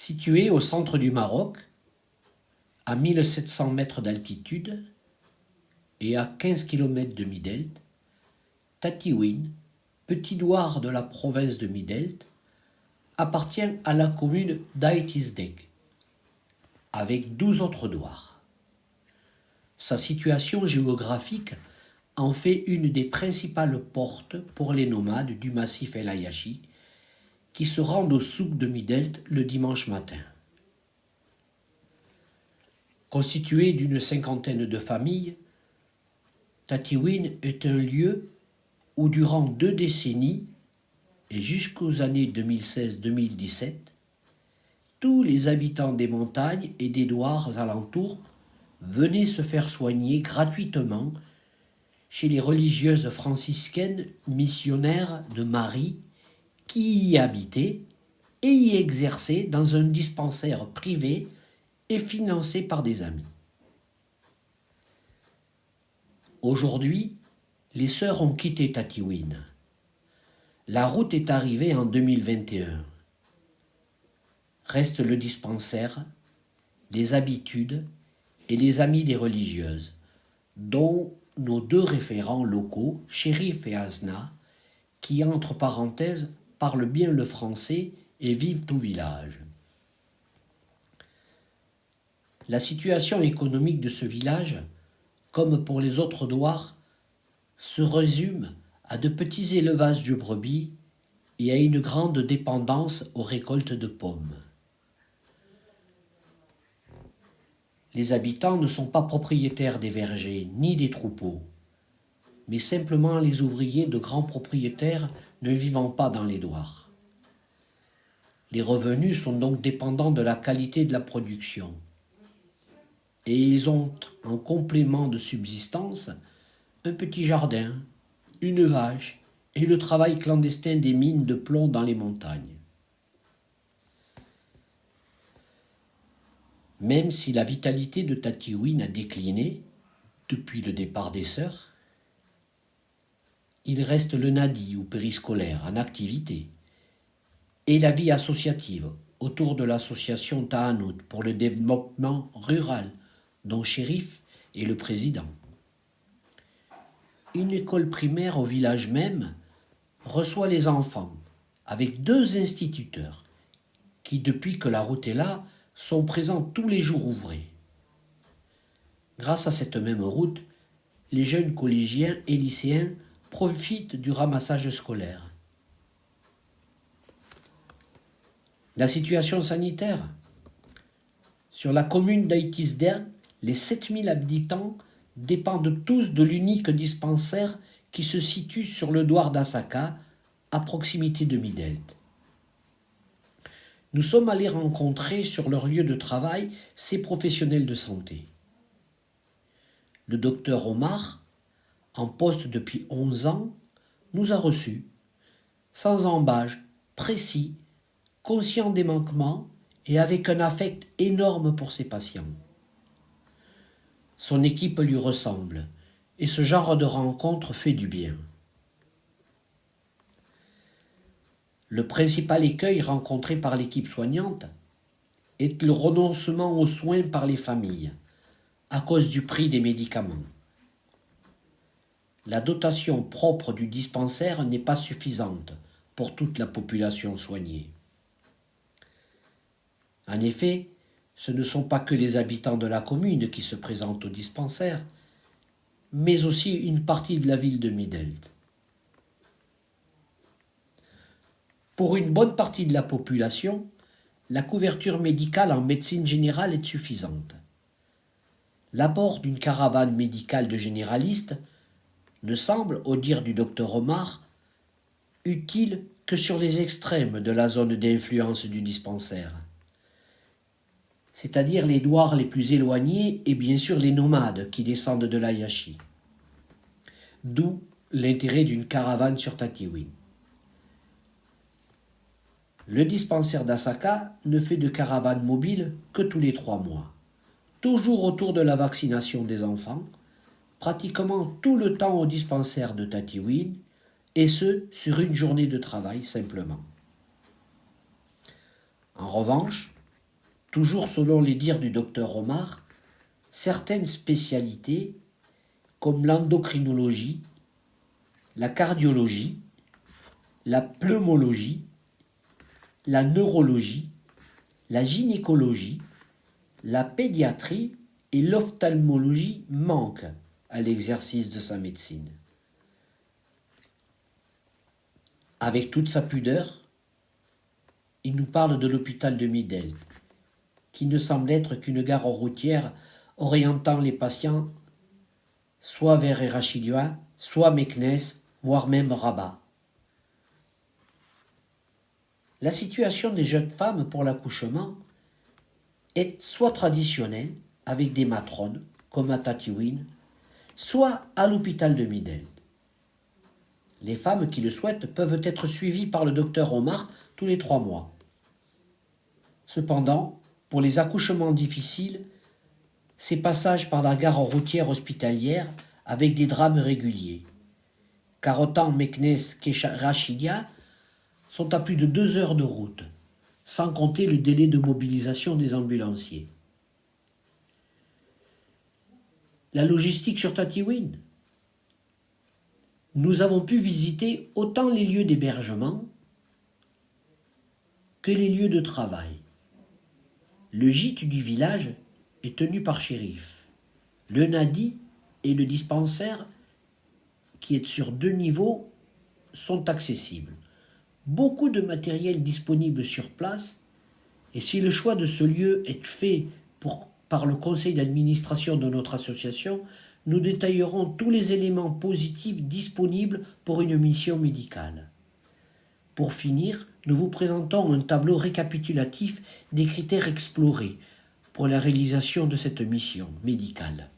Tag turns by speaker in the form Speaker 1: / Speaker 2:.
Speaker 1: Située au centre du Maroc, à 1700 mètres d'altitude et à 15 km de Midelt, Tatiouine, petit douar de la province de Midelt, appartient à la commune d'Ait Izdeg, avec 12 autres douars. Sa situation géographique en fait une des principales portes pour les nomades du massif El Ayachi qui se rendent au souk de Midelt le dimanche matin. Constitué d'une cinquantaine de familles, Tatiouine est un lieu où durant 2 décennies et jusqu'aux années 2016-2017, tous les habitants des montagnes et des douars alentours venaient se faire soigner gratuitement chez les religieuses franciscaines missionnaires de Marie qui y habitaient et y exerçaient dans un dispensaire privé et financé par des amis. Aujourd'hui, les sœurs ont quitté Tatiouine. La route est arrivée en 2021. Reste le dispensaire, les habitudes et les amis des religieuses, dont nos 2 référents locaux, Chérif et Asna, qui, entre parenthèses, parlent bien le français et vivent au village. La situation économique de ce village, comme pour les autres douars, se résume à de petits élevages de brebis et à une grande dépendance aux récoltes de pommes. Les habitants ne sont pas propriétaires des vergers ni des troupeaux, mais simplement les ouvriers de grands propriétaires ne vivant pas dans les douars. Les revenus sont donc dépendants de la qualité de la production. Et ils ont, en complément de subsistance, un petit jardin, une vache et le travail clandestin des mines de plomb dans les montagnes. Même si la vitalité de Tatiouine a décliné depuis le départ des sœurs, il reste le nadi ou périscolaire en activité et la vie associative autour de l'association Tahanout pour le développement rural dont Chérif est le président. Une école primaire au village même reçoit les enfants avec 2 instituteurs qui, depuis que la route est là, sont présents tous les jours ouvrés. Grâce à cette même route, les jeunes collégiens et lycéens profitent du ramassage scolaire. La situation sanitaire. Sur la commune d'Ait Izdeg, les 7000 habitants dépendent tous de l'unique dispensaire qui se situe sur le douar d'Assaka, à proximité de Midelt. Nous sommes allés rencontrer sur leur lieu de travail ces professionnels de santé. Le docteur Omar, en poste depuis 11 ans, nous a reçus, sans embâge, précis, conscient des manquements et avec un affect énorme pour ses patients. Son équipe lui ressemble et ce genre de rencontre fait du bien. Le principal écueil rencontré par l'équipe soignante est le renoncement aux soins par les familles à cause du prix des médicaments. La dotation propre du dispensaire n'est pas suffisante pour toute la population soignée. En effet, ce ne sont pas que les habitants de la commune qui se présentent au dispensaire, mais aussi une partie de la ville de Midelt. Pour une bonne partie de la population, la couverture médicale en médecine générale est suffisante. L'apport d'une caravane médicale de généralistes ne semble, au dire du docteur Omar, utile que sur les extrêmes de la zone d'influence du dispensaire, c'est-à-dire les douars les plus éloignés et bien sûr les nomades qui descendent de l'Ayachi. D'où l'intérêt d'une caravane sur Tatiouine. Le dispensaire d'Assaka ne fait de caravane mobile que tous les 3 mois, toujours autour de la vaccination des enfants, pratiquement tout le temps au dispensaire de Tatiouine, et ce, sur une journée de travail simplement. En revanche, Toujours selon les dires du docteur Omar, certaines spécialités comme l'endocrinologie, la cardiologie, la pneumologie, la neurologie, la gynécologie, la pédiatrie et l'ophtalmologie manquent à l'exercice de sa médecine. Avec toute sa pudeur, il nous parle de l'hôpital de Middeldt, qui ne semble être qu'une gare routière orientant les patients soit vers Errachidia, soit Meknès, voire même Rabat. La situation des jeunes femmes pour l'accouchement est soit traditionnelle, avec des matrones, comme à Tatiouine, soit à l'hôpital de Middeldt. Les femmes qui le souhaitent peuvent être suivies par le docteur Omar tous les 3 mois. Cependant, pour les accouchements difficiles, ces passages par la gare routière hospitalière avec des drames réguliers, car autant Meknès qu'Errachidia sont à plus de 2 heures de route, sans compter le délai de mobilisation des ambulanciers. La logistique sur Tatiouine. Nous avons pu visiter autant les lieux d'hébergement que les lieux de travail. Le gîte du village est tenu par shérif. Le nadi et le dispensaire, qui est sur 2 niveaux, sont accessibles. Beaucoup de matériel disponible sur place, et si le choix de ce lieu est fait par le conseil d'administration de notre association, nous détaillerons tous les éléments positifs disponibles pour une mission médicale. Pour finir, nous vous présentons un tableau récapitulatif des critères explorés pour la réalisation de cette mission médicale.